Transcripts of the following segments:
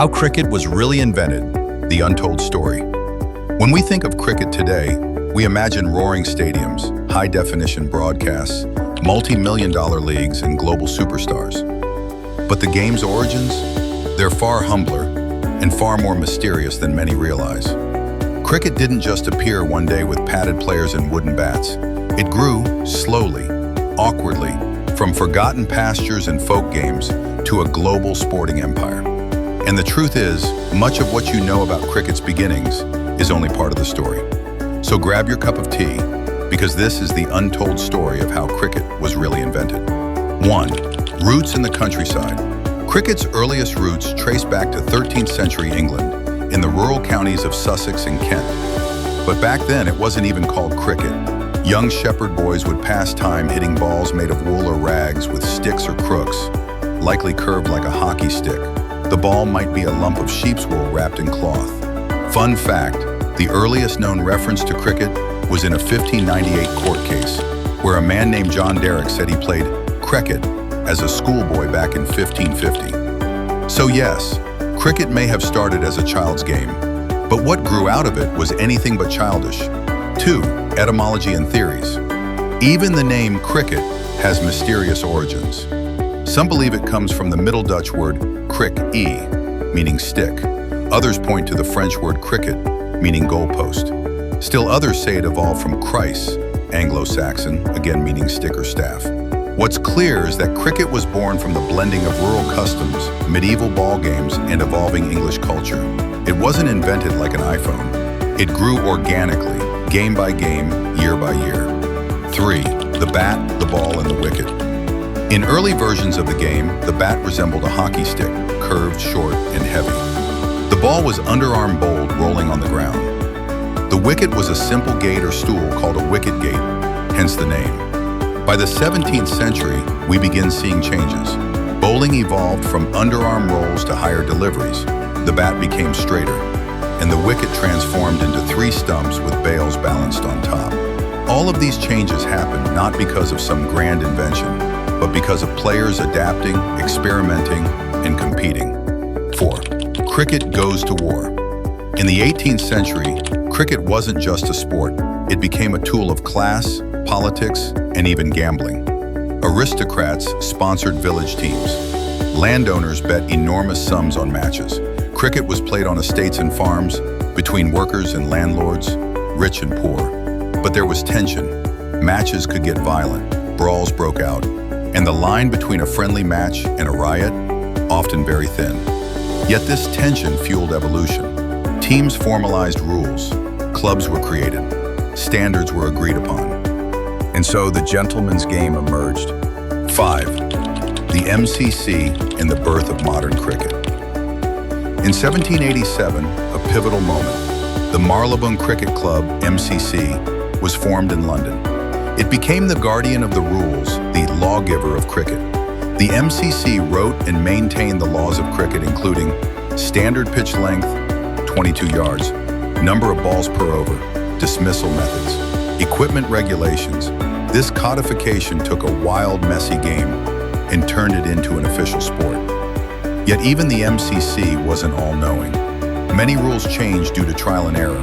How cricket was really invented, the untold story. When we think of cricket today, we imagine roaring stadiums, high-definition broadcasts, multi-million-dollar leagues, and global superstars. But the game's origins? They're far humbler and far more mysterious than many realize. Cricket didn't just appear one day with padded players and wooden bats. It grew slowly, awkwardly, from forgotten pastures and folk games to a global sporting empire. And the truth is, much of what you know about cricket's beginnings is only part of the story. So grab your cup of tea, because this is the untold story of how cricket was really invented. 1. Roots in the countryside. Cricket's earliest roots trace back to 13th century England, in the rural counties of Sussex and Kent. But back then, it wasn't even called cricket. Young shepherd boys would pass time hitting balls made of wool or rags with sticks or crooks, likely curved like a hockey stick. The ball might be a lump of sheep's wool wrapped in cloth. Fun fact, the earliest known reference to cricket was in a 1598 court case, where a man named John Derrick said he played cricket as a schoolboy back in 1550. So yes, cricket may have started as a child's game, but what grew out of it was anything but childish. 2. Etymology and theories. Even the name cricket has mysterious origins. Some believe it comes from the Middle Dutch word cric-e, meaning stick. Others point to the French word cricket, meaning goalpost. Still others say it evolved from crice, Anglo-Saxon, again meaning stick or staff. What's clear is that cricket was born from the blending of rural customs, medieval ball games, and evolving English culture. It wasn't invented like an iPhone. It grew organically, game by game, year by year. 3. The bat, the ball, and the wicket. In early versions of the game, the bat resembled a hockey stick, curved, short, and heavy. The ball was underarm bowled, rolling on the ground. The wicket was a simple gate or stool called a wicket gate, hence the name. By the 17th century, we begin seeing changes. Bowling evolved from underarm rolls to higher deliveries. The bat became straighter, and the wicket transformed into 3 stumps with bails balanced on top. All of these changes happened not because of some grand invention, but because of players adapting, experimenting, and competing. 4. Cricket goes to war. In the 18th century, cricket wasn't just a sport. It became a tool of class, politics, and even gambling. Aristocrats sponsored village teams. Landowners bet enormous sums on matches. Cricket was played on estates and farms, between workers and landlords, rich and poor. But there was tension. Matches could get violent, brawls broke out, and the line between a friendly match and a riot, often very thin. Yet this tension fueled evolution. Teams formalized rules, clubs were created, standards were agreed upon. And so the gentleman's game emerged. 5. The MCC and the birth of modern cricket. In 1787, a pivotal moment, the Marylebone Cricket Club, MCC, was formed in London. It became the guardian of the rules, the lawgiver of cricket. The MCC wrote and maintained the laws of cricket, including standard pitch length, 22 yards, number of balls per over, dismissal methods, equipment regulations. This codification took a wild, messy game and turned it into an official sport. Yet even the MCC wasn't all-knowing. Many rules changed due to trial and error.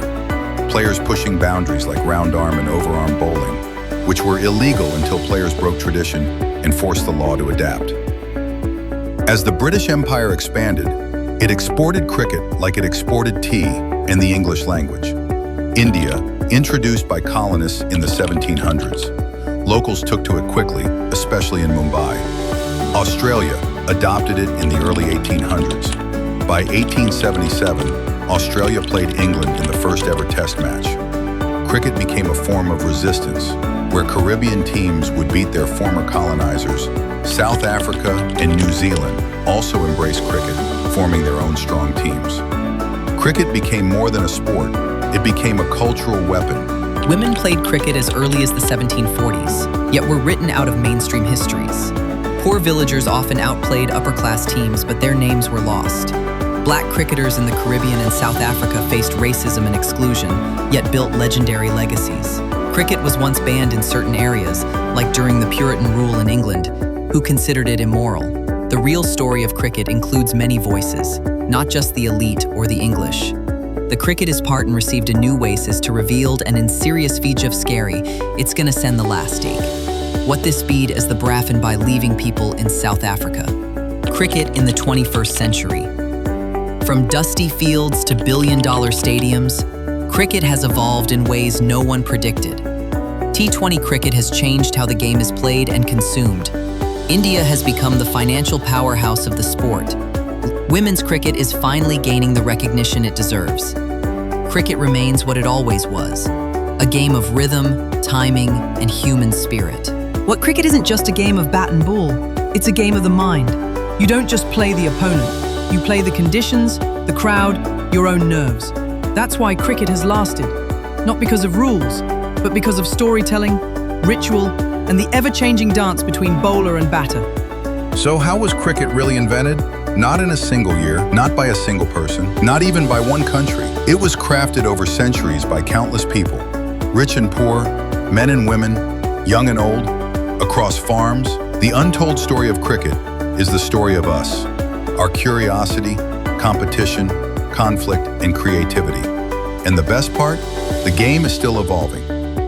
Players pushing boundaries like round arm and overarm bowling, which were illegal until players broke tradition and forced the law to adapt. As the British Empire expanded, it exported cricket like it exported tea and the English language. India, introduced by colonists in the 1700s. Locals took to it quickly, especially in Mumbai. Australia adopted it in the early 1800s. By 1877, Australia played England in the first ever test match. Cricket became a form of resistance, where Caribbean teams would beat their former colonizers. South Africa and New Zealand also embraced cricket, forming their own strong teams. Cricket became more than a sport. It became a cultural weapon. Women played cricket as early as the 1740s, yet were written out of mainstream histories. Poor villagers often outplayed upper-class teams, but their names were lost. Black cricketers in the Caribbean and South Africa faced racism and exclusion, yet built legendary legacies. Cricket was once banned in certain areas, like during the Puritan rule in England, who considered it immoral. The real story of cricket includes many voices. not just the elite or the English. The cricket is part and received a new ways to revealed and in serious feature of scary, it's gonna send the last stake. What this speed as the braffen by leaving people in South Africa. Cricket in the 21st century. From dusty fields to billion-dollar stadiums, cricket has evolved in ways no one predicted. T20 cricket has changed how the game is played and consumed. India has become the financial powerhouse of the sport. Women's cricket is finally gaining the recognition it deserves. Cricket remains what it always was, a game of rhythm, timing, and human spirit. What cricket isn't just a game of bat and ball, it's a game of the mind. You don't just play the opponent, you play the conditions, the crowd, your own nerves. That's why cricket has lasted, not because of rules, but because of storytelling, ritual, and the ever-changing dance between bowler and batter. So how was cricket really invented? Not in a single year, not by a single person, not even by one country. It was crafted over centuries by countless people, rich and poor, men and women, young and old, across farms. The untold story of cricket is the story of us, our curiosity, competition, conflict, and creativity. And the best part? The game is still evolving.